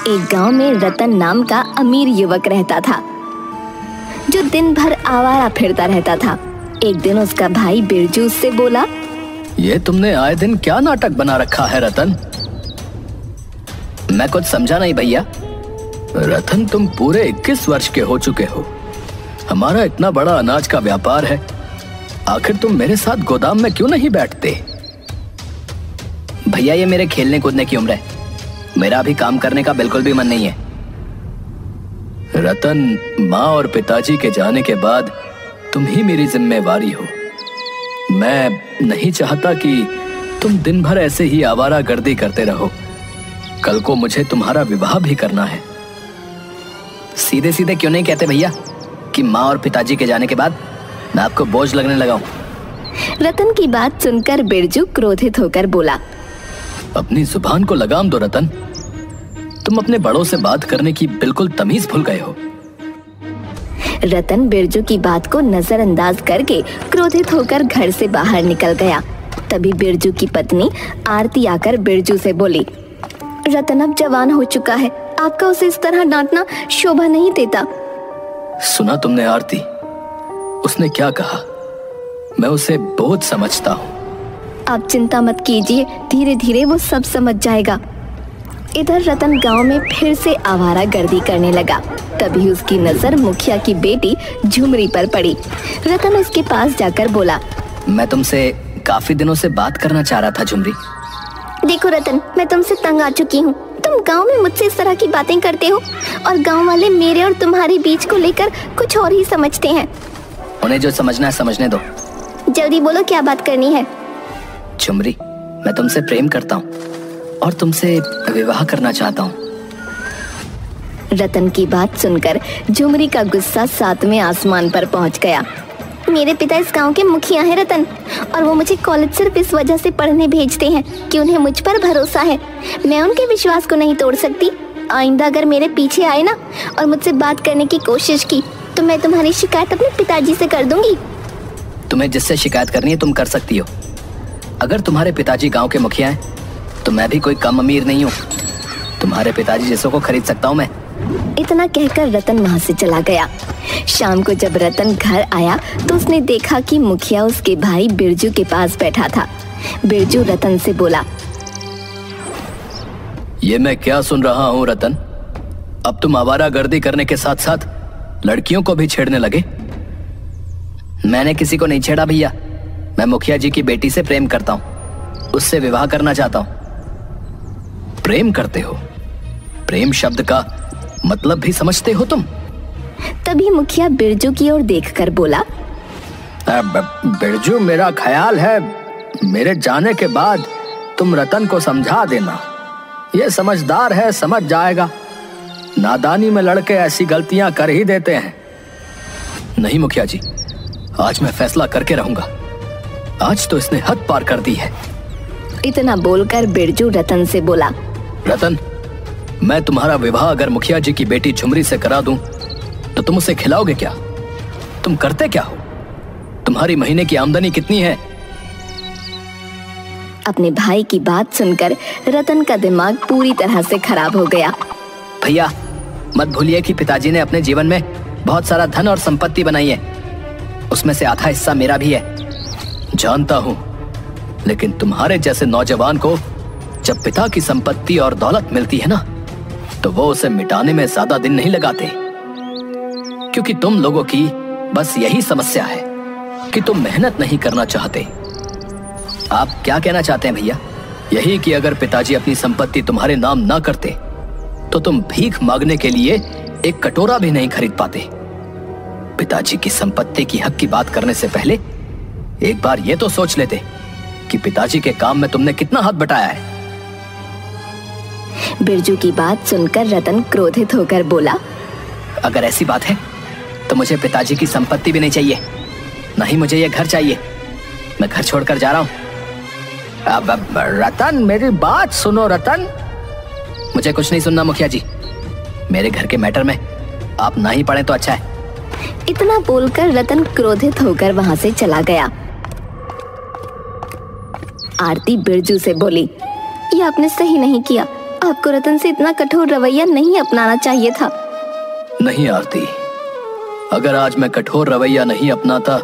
एक गांव में रतन नाम का अमीर युवक रहता था, जो दिन भर आवारा फिरता रहता था। एक दिन उसका भाई बिरजू उससे बोला, ये तुमने आए दिन क्या नाटक बना रखा है रतन? मैं कुछ समझा नहीं भैया। रतन, तुम पूरे 21 वर्ष के हो चुके हो। हमारा इतना बड़ा अनाज का व्यापार है, आखिर तुम मेरे साथ गोदाम में क्यों नहीं बैठते? भैया, ये मेरे खेलने कूदने की उम्र है, मेरा अभी काम करने का बिल्कुल भी मन नहीं है। रतन, माँ और पिताजी के जाने के बाद तुम ही मेरी जिम्मेवारी हो। मैं नहीं चाहता कि तुम दिन भर ऐसे ही आवारागर्दी करते रहो। कल को मुझे तुम्हारा विवाह भी करना है। सीधे सीधे क्यों नहीं कहते भैया कि माँ और पिताजी के जाने के बाद मैं आपको बोझ लगने लगा हूँ? रतन की बात सुनकर बिरजू क्रोधित होकर बोला, अपनी जुबान को लगाम दो रतन। तुम अपने बड़ों से बात करने की बिल्कुल तमीज भूल गए हो। रतन बिरजू की बात को नजरअंदाज करके क्रोधित होकर घर से बाहर निकल गया। तभी बिरजू की पत्नी आरती आकर बिरजू से बोली, रतन अब जवान हो चुका है, आपका उसे इस तरह डांटना शोभा नहीं देता। सुना तुमने आरती, उसने क्या कहा? मैं उसे बहुत समझता हूँ। आप चिंता मत कीजिए, धीरे धीरे वो सब समझ जाएगा। इधर रतन गांव में फिर से आवारागर्दी करने लगा। तभी उसकी नजर मुखिया की बेटी झुमरी पर पड़ी। रतन उसके पास जाकर बोला, मैं तुमसे काफी दिनों से बात करना चाह रहा था झुमरी। देखो रतन, मैं तुमसे तंग आ चुकी हूँ। तुम गांव में मुझसे इस तरह की बातें करते हो और गांव वाले मेरे और तुम्हारे बीच को लेकर कुछ और ही समझते हैं। उन्हें जो समझना है समझने दो। जल्दी बोलो, क्या बात करनी है? झुमरी, मैं तुमसे प्रेम करता हूँ और तुमसे विवाह करना चाहता हूँ। रतन की बात सुनकर झुमरी का गुस्सा 7वें आसमान पर पहुँच गया। मेरे पिता इस गांव के मुखिया हैं रतन, और वो मुझे कॉलेज सिर्फ इस वजह से पढ़ने भेजते हैं कि उन्हें मुझ पर भरोसा है। मैं उनके विश्वास को नहीं तोड़ सकती। आइंदा अगर मेरे पीछे आए ना और मुझसे बात करने की कोशिश की तो मैं तुम्हारी शिकायत अपने पिताजी से कर दूंगी। तुम्हें जिससे शिकायत करनी है तुम कर सकती हो। अगर तुम्हारे पिताजी गांव के मुखिया हैं तो मैं भी कोई कम अमीर नहीं हूँ। तुम्हारे पिताजी जैसों को खरीद सकता हूँ मैं। इतना कहकर रतन वहाँ से चला गया। शाम को जब रतन घर आया तो उसने देखा कि मुखिया उसके भाई बिरजू के पास बैठा था। बिरजू रतन से बोला, ये मैं क्या सुन रहा हूँ रतन? अब तुम आवारागर्दी करने के साथ साथ लड़कियों को भी छेड़ने लगे। मैंने किसी को नहीं छेड़ा भैया। मैं मुखिया जी की बेटी से प्रेम करता हूँ, उससे विवाह करना चाहता हूँ। प्रेम करते हो? प्रेम शब्द का मतलब भी समझते हो तुम? तभी मुखिया बिरजू की ओर देखकर बोला, बिरजू, मेरा ख्याल है मेरे जाने के बाद तुम रतन को समझा देना। ये समझदार है, समझ जाएगा। नादानी में लड़के ऐसी गलतियां कर ही देते हैं। नहीं मुखिया जी, आज मैं फैसला करके रहूंगा। आज तो इसने हद पार कर दी है। इतना बोलकर बिरजू रतन से बोला, रतन, मैं तुम्हारा विवाह अगर मुखिया जी की बेटी झुमरी से करा दूं तो तुम उसे खिलाओगे क्या? तुम करते क्या हो? तुम्हारी महीने की आमदनी कितनी है? अपने भाई की बात सुनकर रतन का दिमाग पूरी तरह से खराब हो गया। भैया, मत भूलिए कि पिताजी ने अपने जीवन में बहुत सारा धन और संपत्ति बनाई है। उसमें से आधा हिस्सा मेरा भी है। जानता हूं, लेकिन तुम्हारे जैसे नौजवान को जब पिता की संपत्ति और दौलत मिलती है ना, तो वो उसे मिटाने में ज्यादा दिन नहीं लगाते। क्योंकि तुम लोगों की बस यही समस्या है कि तुम मेहनत नहीं करना चाहते। आप क्या कहना चाहते हैं भैया? यही कि अगर पिताजी अपनी संपत्ति तुम्हारे नाम ना करते तो तुम भीख मांगने के लिए एक कटोरा भी नहीं खरीद पाते। पिताजी की संपत्ति की हक की बात करने से पहले एक बार ये तो सोच लेते कि पिताजी के काम में तुमने कितना हाथ बटाया है। बिरजू की बात सुनकर रतन क्रोधित होकर बोला, अगर ऐसी बात है तो मुझे पिताजी की संपत्ति भी नहीं चाहिए, नहीं मुझे ये घर चाहिए। मैं घर छोड़कर जा रहा हूँ। अब रतन, मेरी बात सुनो रतन। मुझे कुछ नहीं सुनना मुखिया जी। मेरे घर के मैटर में आप ना ही पड़े तो अच्छा है। इतना बोलकर रतन क्रोधित होकर वहां से चला गया। आरती बिरजू से बोली, ये आपने सही नहीं किया। आपको रतन से इतना कठोर रवैया नहीं अपनाना चाहिए था। नहीं आरती, अगर आज मैं कठोर रवैया नहीं अपनाता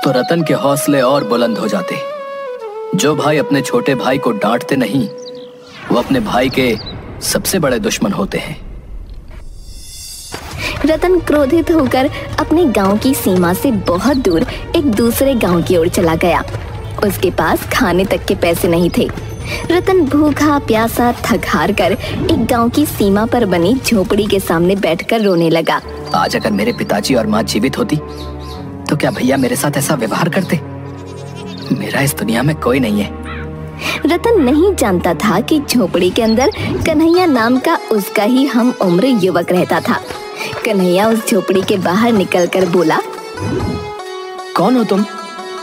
तो रतन के हौसले और बुलंद हो जाते। जो भाई अपने छोटे भाई को डांटते नहीं, वो अपने भाई के सबसे बड़े दुश्मन होते हैं। रतन क्रोधित होकर अपने गांव की सीमा से बहुत दूर एक दूसरे गांव की ओर चला गया। उसके पास खाने तक के पैसे नहीं थे। रतन भूखा प्यासा थक हार कर एक गांव की सीमा पर बनी झोपड़ी के सामने बैठकर रोने लगा। आज अगर मेरे पिताजी और माँ जीवित होती तो क्या भैया मेरे साथ ऐसा व्यवहार करते? मेरा इस दुनिया में कोई नहीं है। रतन नहीं जानता था कि झोपड़ी के अंदर कन्हैया नाम का उसका ही हम उम्र युवक रहता था। कन्हैया उस झोपड़ी के बाहर निकलकर बोला, कौन हो तुम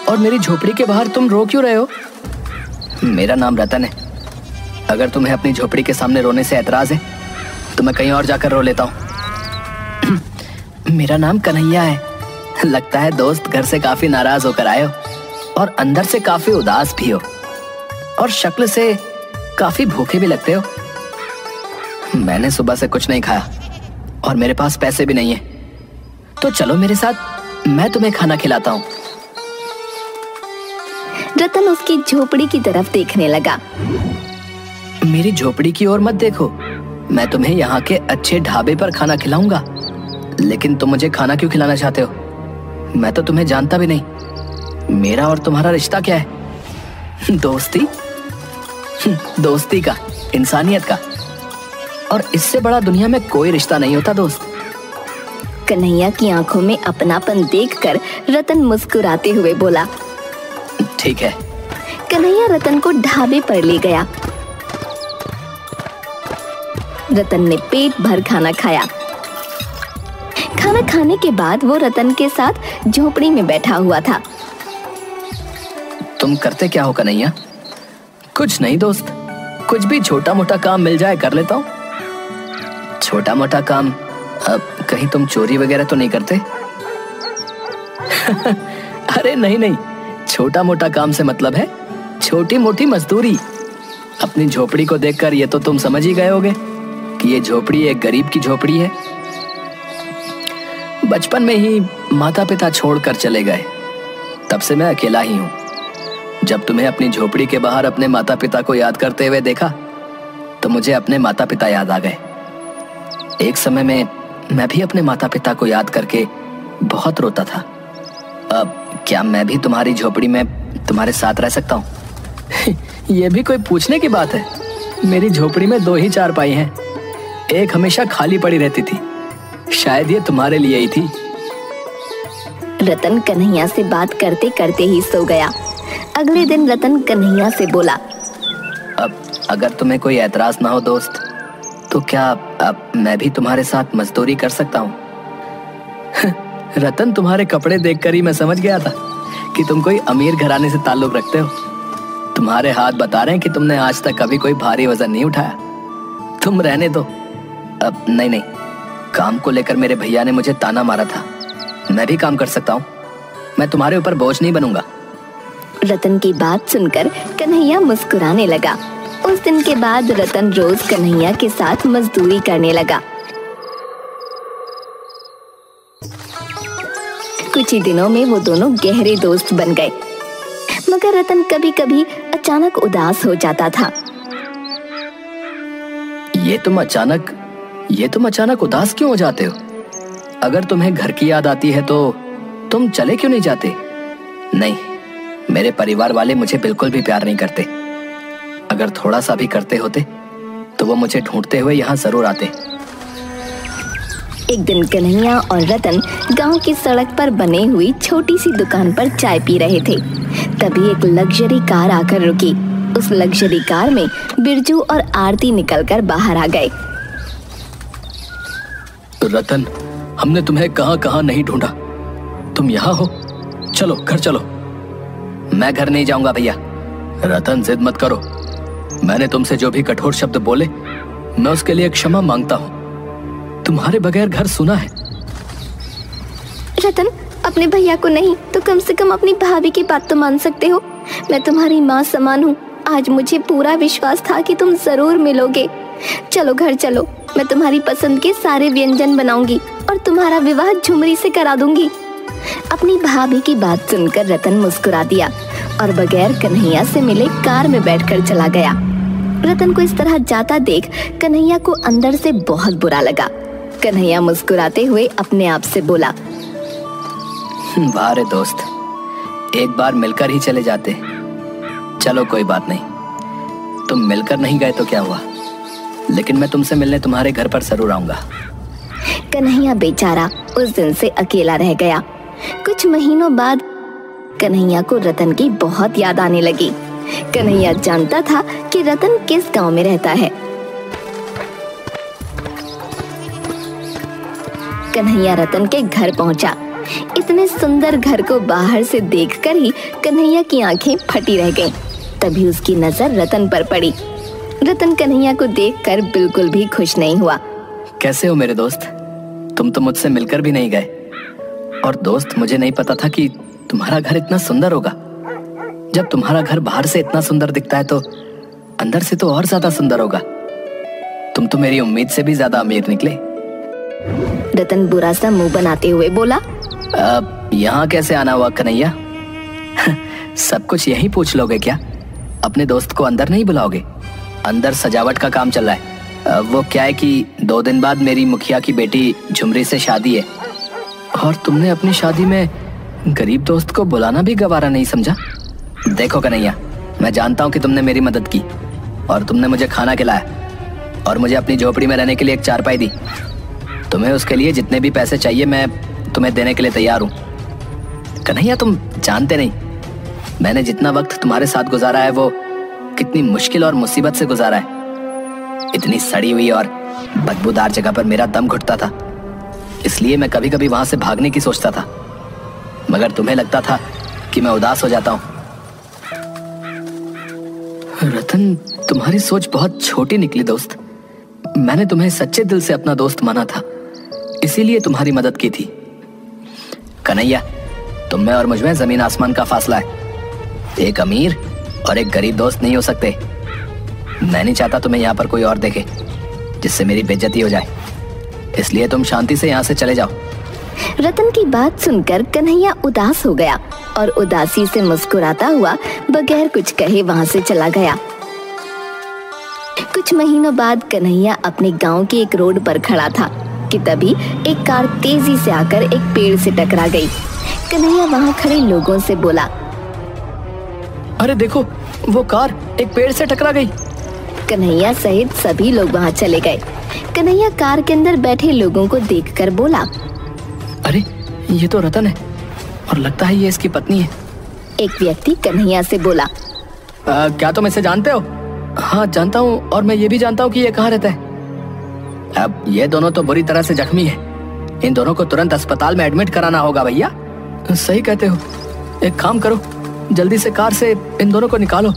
और मेरी झोपड़ी के बाहर तुम रो क्यों रहे हो? मेरा नाम रतन है। अगर तुम्हें अपनी झोपड़ी के सामने रोने से ऐतराज है तो मैं कहीं और जाकर रो लेता हूँ। मेरा नाम कन्हैया है। लगता है दोस्त घर से काफी नाराज होकर आए हो और अंदर से काफी उदास भी हो और शक्ल से काफी भूखे भी लगते हो। मैंने सुबह से कुछ नहीं खाया और मेरे पास पैसे भी नहीं है, तो चलो मेरे साथ, मैं तुम्हें खाना खिलाता हूँ। रतन उसकी झोपड़ी की तरफ देखने लगा। मेरी झोपड़ी की ओर मत देखो, मैं तुम्हें यहाँ के अच्छे ढाबे पर खाना खिलाऊंगा। लेकिन तुम मुझे खाना क्यों खिलाना चाहते हो? मैं तो तुम्हें जानता भी नहीं। मेरा और तुम्हारा रिश्ता क्या है? दोस्ती? दोस्ती का, इंसानियत का, और इससे बड़ा दुनिया में कोई रिश्ता नहीं होता दोस्त। कन्हैया की आंखों में अपनापन देखकर रतन मुस्कुराते हुए बोला, ठीक है। कन्हैया रतन को ढाबे पर ले गया। रतन ने पेट भर खाना खाया। खाना खाने के बाद वो रतन के साथ झोपड़ी में बैठा हुआ था। तुम करते क्या हो कन्हैया? कुछ नहीं दोस्त, कुछ भी छोटा मोटा काम मिल जाए कर लेता हूँ। छोटा मोटा काम? अब कहीं तुम चोरी वगैरह तो नहीं करते? अरे नहीं नहीं, छोटा मोटा काम से मतलब है छोटी मोटी मजदूरी। अपनी झोपड़ी को देखकर ये तो तुम समझ ही गए होगे कि ये झोपड़ी एक गरीब की झोपड़ी है। बचपन में ही माता पिता छोड़कर चले गए, तब से मैं अकेला ही हूँ। जब तुम्हें अपनी झोपड़ी के बाहर अपने माता पिता को याद करते हुए देखा तो मुझे अपने माता पिता याद आ गए। एक समय में मैं भी अपने माता पिता को याद करके बहुत रोता था। अब क्या मैं भी तुम्हारी झोपड़ी में तुम्हारे साथ रह सकता हूँ? ये भी कोई पूछने की बात है? मेरी झोपड़ी में 2 ही चारपाई हैं। एक हमेशा खाली पड़ी रहती थी, शायद ये तुम्हारे लिए ही थी। रतन कन्हैया से बात करते करते ही सो गया। अगले दिन रतन कन्हैया से बोला, अब अगर तुम्हें कोई ऐतराज ना हो दोस्त, तो क्या अब मैं भी तुम्हारे साथ मजदूरी कर सकता हूँ? रतन, तुम्हारे कपड़े देखकर ही मैं समझ गया था कि तुम कोई अमीर घराने से ताल्लुक रखते हो। तुम्हारे हाथ बता रहे हैं कि तुमने आज तक कभी कोई भारी वजन नहीं उठाया। तुम रहने दो। अब नहीं, काम को लेकर मेरे भैया ने मुझे ताना मारा था। मैं भी काम कर सकता हूँ, मैं तुम्हारे ऊपर बोझ नहीं बनूंगा। रतन की बात सुनकर कन्हैया मुस्कुराने लगा। उस दिन के बाद रतन रोज कन्हैया के साथ मजदूरी करने लगा। कुछ ही दिनों में वो दोनों गहरे दोस्त बन गए। मगर रतन कभी कभी अचानक उदास हो जाता था। ये तुम अचानक उदास क्यों हो जाते हो? अगर तुम्हें घर की याद आती है तो तुम चले क्यों नहीं जाते? नहीं, मेरे परिवार वाले मुझे बिल्कुल भी प्यार नहीं करते। अगर थोड़ा सा भी करते होते तो वो मुझे ढूंढते हुए यहाँ जरूर आते। एक दिन कन्हैया और रतन गांव की सड़क पर बने हुई छोटी सी दुकान पर चाय पी रहे थे। तभी एक लग्जरी कार आकर रुकी। उस लग्जरी कार में बिरजू और आरती निकलकर बाहर आ गए। रतन, हमने तुम्हें कहां कहां नहीं ढूंढा, तुम यहाँ हो। चलो घर चलो। मैं घर नहीं जाऊंगा भैया। रतन, जिद मत करो। मैंने तुमसे जो भी कठोर शब्द बोले मैं उसके लिए क्षमा मांगता हूँ। तुम्हारे बगैर घर सुना है। रतन, अपने भैया को नहीं तो कम से कम अपनी भाभी की बात तो मान सकते हो। मैं तुम्हारी माँ समान हूँ। आज मुझे पूरा विश्वास था कि तुम जरूर मिलोगे। चलो घर चलो, मैं तुम्हारी पसंद के सारे व्यंजन बनाऊंगी और तुम्हारा विवाह झुमरी से करा दूंगी। अपनी भाभी की बात सुनकर रतन मुस्कुरा दिया और बगैर कन्हैया से मिले कार में बैठकर चला गया। रतन को इस तरह जाता देख कन्हैया को अंदर से बहुत बुरा लगा। कन्हैया मुस्कुराते हुए अपने आप से बोला, वाह रे दोस्त, एक बार मिलकर ही चले जाते। चलो कोई बात नहीं, तुम मिलकर नहीं गए तो क्या हुआ, लेकिन मैं तुमसे मिलने तुम्हारे घर पर जरूर आऊंगा। कन्हैया बेचारा उस दिन से अकेला रह गया। कुछ महीनों बाद कन्हैया को रतन की बहुत याद आने लगी। कन्हैया जानता था कि रतन किस गांव में रहता है। कन्हैया रतन के घर पहुंचा। इतने सुंदर घर को बाहर से देखकर ही कन्हैया की आंखें फटी रह गईं। तभी उसकी नजर रतन पर पड़ी। रतन कन्हैया को देखकर बिल्कुल भी खुश नहीं हुआ। कैसे हो मेरे दोस्त? तुम तो मुझसे मिलकर भी नहीं गए। और दोस्त, मुझे नहीं पता था कि तुम्हारा घर इतना सुंदर होगा। जब तुम्हारा घर बाहर से इतना सुंदर दिखता है तो अंदर से तो और ज्यादा सुंदर होगा। तुम तो मेरी उम्मीद से भी ज्यादा अमीर निकले। रतन बुरा सा मुंह बनाते हुए बोला, यहाँ कैसे आना हुआ कन्हैया? सब कुछ यही पूछ लोगे क्या? अपने दोस्त को अंदर नहीं बुलाओगे? अंदर सजावट का काम चल रहा है। वो क्या है कि 2 दिन बाद मेरी मुखिया की बेटी झुमरी से शादी है, और तुमने अपनी शादी में गरीब दोस्त को बुलाना भी गवारा नहीं समझा। देखो कन्हैया, मैं जानता हूँ कि तुमने मेरी मदद की और तुमने मुझे खाना खिलाया और मुझे अपनी झोपड़ी में रहने के लिए एक चारपाई दी। तुम्हें उसके लिए जितने भी पैसे चाहिए मैं तुम्हें देने के लिए तैयार हूँ। कन्हैया, तुम जानते नहीं मैंने जितना वक्त तुम्हारे साथ गुजारा है वो कितनी मुश्किल और मुसीबत से गुजारा है। इतनी सड़ी हुई और बदबूदार जगह पर मेरा दम घुटता था, इसलिए मैं कभी कभी वहां से भागने की सोचता था, मगर तुम्हें लगता था कि मैं उदास हो जाता हूँ। रतन, तुम्हारी सोच बहुत छोटी निकली दोस्त। मैंने तुम्हें सच्चे दिल से अपना दोस्त माना था, इसीलिए तुम्हारी मदद की थी। कन्हैया, तुम में और मुझ में जमीन आसमान का फासला है। एक अमीर और एक गरीब दोस्त नहीं हो सकते। मैं नहीं चाहता तुम्हें यहाँ पर कोई और देखे जिससे मेरी बेइज्जती हो जाए, इसलिए तुम शांति से यहाँ से चले जाओ। रतन की बात सुनकर कन्हैया उदास हो गया और उदासी से मुस्कुराता हुआ बगैर कुछ कहे वहां से चला गया। कुछ महीनों बाद कन्हैया अपने गांव के एक रोड पर खड़ा था कि तभी एक कार तेजी से आकर एक पेड़ से टकरा गई। कन्हैया वहां खड़े लोगों से बोला, अरे देखो, वो कार एक पेड़ से टकरा गई। कन्हैया सहित सभी लोग वहां चले गए। कन्हैया कार के अंदर बैठे लोगों को देखकर बोला, अरे ये तो रतन है और लगता है ये इसकी पत्नी है। एक व्यक्ति कन्हैया से बोला, क्या तुम इसे जानते हो? हाँ जानता हूँ, और मैं ये भी जानता हूँ कि ये कहाँ रहता है। अब ये दोनों तो बुरी तरह से जख्मी हैं। इन दोनों को तुरंत अस्पताल में एडमिट कराना होगा। भैया सही कहते हो, एक काम करो, जल्दी से कार से इन दोनों को निकालो।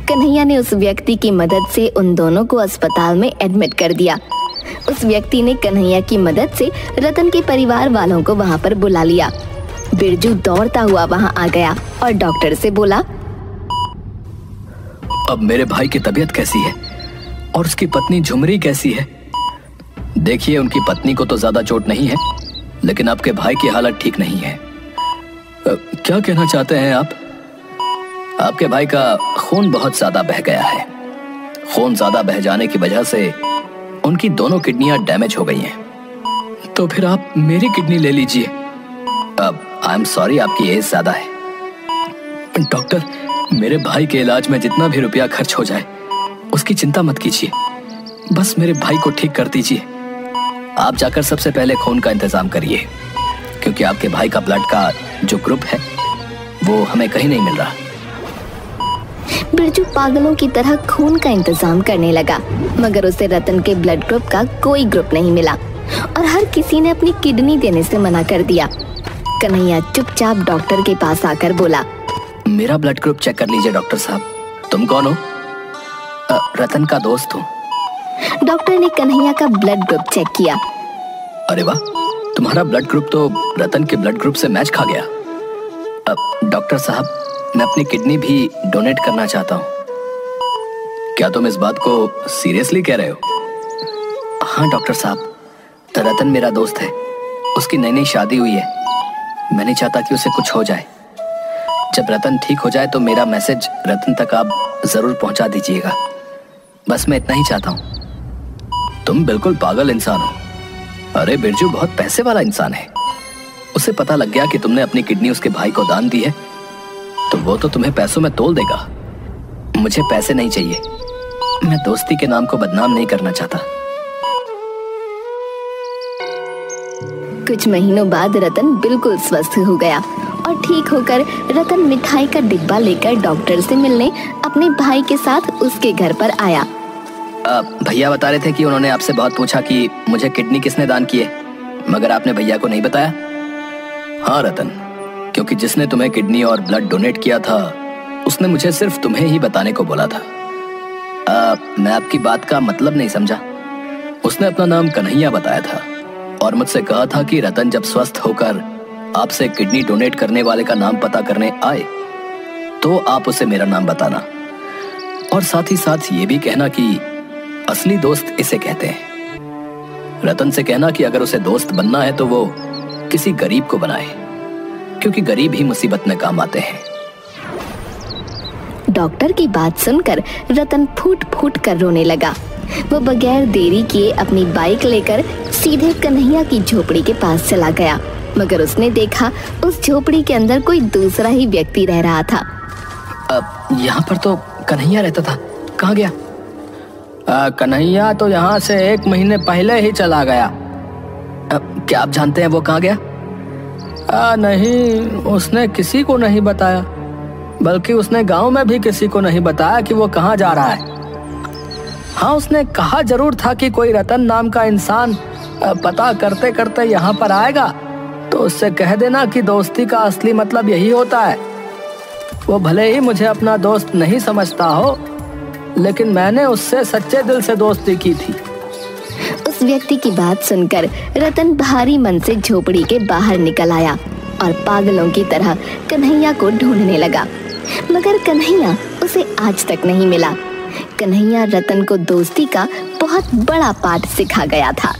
कन्हैया ने उस व्यक्ति की मदद से उन दोनों को अस्पताल में एडमिट कर दिया। उस व्यक्ति ने कन्हैया की मदद से रतन के परिवार वालों को वहां पर बुला लिया। बिरजू दौड़ता हुआ वहां आ गया और डॉक्टर से बोला, अब मेरे भाई की तबीयत कैसी है और उसकी पत्नी झुमरी कैसी है? देखिए, उनकी पत्नी को तो ज्यादा चोट नहीं है, लेकिन आपके भाई की हालत ठीक नहीं है। क्या कहना चाहते हैं आप? आपके भाई का खून बहुत ज्यादा बह गया है। खून ज्यादा बह जाने की वजह से उनकी दोनों किडनियां डैमेज हो गई हैं। तो फिर आप मेरी किडनी ले लीजिए। अब आई एम सॉरी, आपकी एज ज्यादा है। डॉक्टर, मेरे भाई के इलाज में जितना भी रुपया खर्च हो जाए उसकी चिंता मत कीजिए, बस मेरे भाई को ठीक कर दीजिए। आप जाकर सबसे पहले खून का इंतजाम करिए, क्योंकि आपके भाई का ब्लड का जो ग्रुप है वो हमें कहीं नहीं मिल रहा। बिरजू पागलों की तरह खून का इंतजाम करने लगा, मगर उसे रतन के ब्लड ग्रुप का कोई ग्रुप नहीं मिला और हर किसी ने अपनी किडनी देने से मना कर दिया। कन्हैया चुपचाप डॉक्टर के पास आकर बोला, मेरा ब्लड ग्रुप चेक कर लीजिए डॉक्टर साहब। तुम कौन हो? रतन का दोस्त हूँ। डॉक्टर ने कन्हैया का ब्लड ग्रुप चेक किया। अरे वाह, तुम्हारा ब्लड ग्रुप तो रतन के ब्लड ग्रुप से मैच खा गया। डॉक्टर साहब, मैं अपनी किडनी भी डोनेट करना चाहता हूँ। क्या तुम इस बात को सीरियसली कह रहे हो? हाँ डॉक्टर साहब, रतन मेरा दोस्त है। उसकी नई नई शादी हुई है। मैं नहीं चाहता कि उसे कुछ हो जाए। जब रतन ठीक हो जाए तो मेरा मैसेज रतन तक आप जरूर पहुंचा दीजिएगा। बस मैं इतना ही चाहता हूं। तुम बिल्कुल पागल इंसान हो। अरे बिरजू बहुत पैसे वाला इंसान है। उसे पता लग गया कि तुमने अपनी किडनी उसके भाई को दान दी है तो वो तो तुम्हें पैसों में तोल देगा। मुझे पैसे नहीं चाहिए। मैं दोस्ती के नाम को बदनाम नहीं करना चाहता। कुछ महीनों बाद रतन बिल्कुल स्वस्थ हो गया और ठीक होकर रतन मिठाई का डिब्बा लेकर डॉक्टर से मिलने अपने भाई के साथ उसके घर पर आया। भैया बता रहे थे कि उन्होंने आपसे बहुत पूछा कि मुझे किडनी किसने दान की है, मगर आपने भैया को नहीं बताया। हाँ रतन, क्योंकि जिसने तुम्हें किडनी और ब्लड डोनेट किया था उसने मुझे सिर्फ तुम्हें ही बताने को बोला था। मैं आपकी बात का मतलब नहीं समझा। उसने अपना नाम कन्हैया बताया था और मुझसे कहा था कि रतन जब स्वस्थ होकर आपसे किडनी डोनेट करने वाले का नाम पता करने आए तो आप उसे मेरा नाम बताना और साथ ही साथ ये भी कहना कि असली दोस्त इसे कहते हैं। रतन से कहना कि अगर उसे दोस्त बनना है तो वो किसी गरीब को बनाए, क्योंकि गरीब ही मुसीबत में काम आते हैं। डॉक्टर की बात सुनकर रतन फूट फूट कर रोने लगा। वो बगैर देरी किए अपनी बाइक लेकर सीधे कन्हैया की झोपड़ी के पास चला गया, मगर उसने देखा उस झोपड़ी के अंदर कोई दूसरा ही व्यक्ति रह रहा था। यहाँ पर तो कन्हैया रहता था, कहाँ गया? कन्हैया तो यहाँ से 1 महीने पहले ही चला गया। क्या आप जानते हैं वो कहाँ गया? नहीं, उसने किसी को नहीं बताया, बल्कि उसने गांव में भी किसी को नहीं बताया कि वो कहाँ जा रहा है। हाँ, उसने कहा जरूर था कि कोई रतन नाम का इंसान पता करते करते यहाँ पर आएगा तो उससे कह देना कि दोस्ती का असली मतलब यही होता है। वो भले ही मुझे अपना दोस्त नहीं समझता हो, लेकिन मैंने उससे सच्चे दिल से दोस्ती की थी। उस व्यक्ति की बात सुनकर रतन भारी मन से झोपड़ी के बाहर निकल आया और पागलों की तरह कन्हैया को ढूंढने लगा, मगर कन्हैया उसे आज तक नहीं मिला। कन्हैया रतन को दोस्ती का बहुत बड़ा पाठ सिखा गया था।